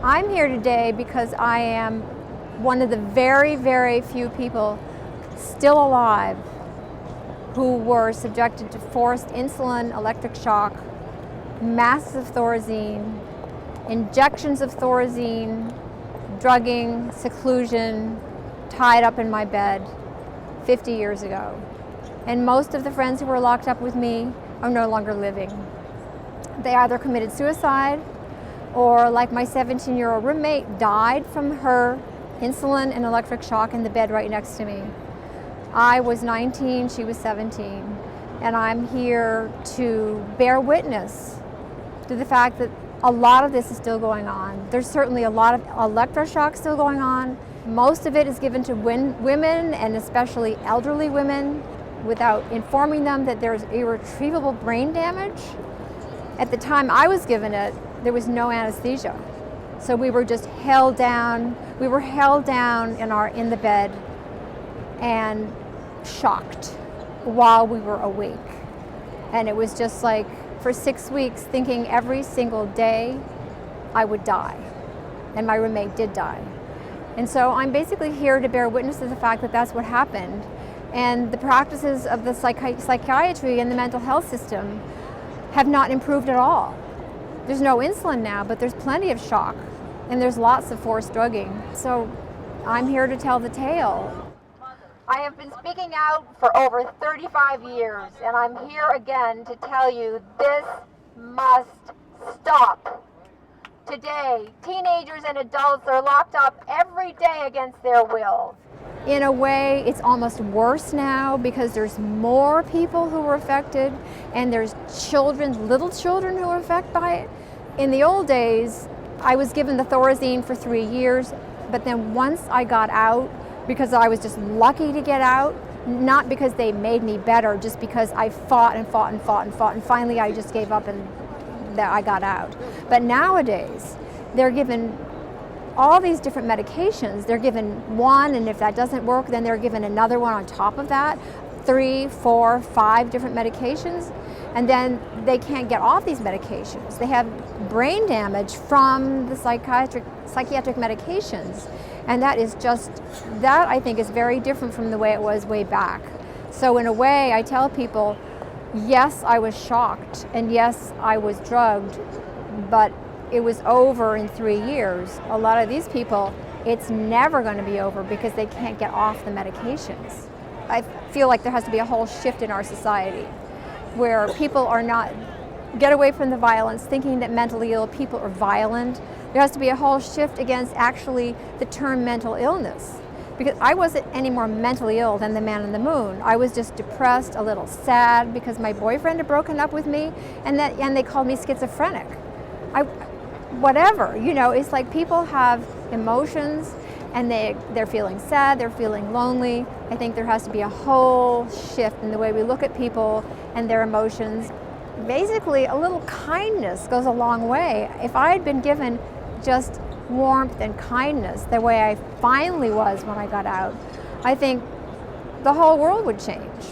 I'm here today because I am one of the very, very few people still alive who were subjected to forced insulin, electric shock, masses of Thorazine, injections of Thorazine, drugging, seclusion, tied up in my bed 50 years ago. And most of the friends who were locked up with me are no longer living. They either committed suicide or, like my 17-year-old roommate, died from her insulin and electric shock in the bed right next to me. I was 19, she was 17, and I'm here to bear witness to the fact that a lot of this is still going on. There's certainly a lot of electroshock still going on. Most of it is given to women, and especially elderly women, without informing them that there's irretrievable brain damage. At the time I was given it, there was no anesthesia. So we were just held down. We were held down in the bed and shocked while we were awake. And it was just like, for 6 weeks, thinking every single day I would die. And my roommate did die. And so I'm basically here to bear witness to the fact that that's what happened. And the practices of the psychiatry and the mental health system have not improved at all. There's no insulin now, but there's plenty of shock. And there's lots of forced drugging. So I'm here to tell the tale. I have been speaking out for over 35 years, and I'm here again to tell you this must stop. Today, teenagers and adults are locked up every day against their will. In a way, it's almost worse now because there's more people who are affected, and there's children, little children who are affected by it. In the old days, I was given the Thorazine for 3 years, but then once I got out, because I was just lucky to get out, not because they made me better, just because I fought and fought and fought and fought, and finally I just gave up and I got out. But nowadays, they're given all these different medications. They're given one, and if that doesn't work, then they're given another one on top of that, 3, 4, 5 different medications, and then they can't get off these medications. They have brain damage from the psychiatric medications. And that I think is very different from the way it was way back. So in a way, I tell people, yes, I was shocked, and yes, I was drugged, but it was over in 3 years. A lot of these people, it's never going to be over because they can't get off the medications. I feel like there has to be a whole shift in our society where people are not, get away from the violence, thinking that mentally ill people are violent. There has to be a whole shift against actually the term mental illness. Because I wasn't any more mentally ill than the man on the moon. I was just depressed, a little sad because my boyfriend had broken up with me, and they called me schizophrenic. Whatever, it's like people have emotions and they're feeling sad, they're feeling lonely. I think there has to be a whole shift in the way we look at people and their emotions. Basically, a little kindness goes a long way. If I had been given just warmth and kindness the way I finally was when I got out, I think the whole world would change.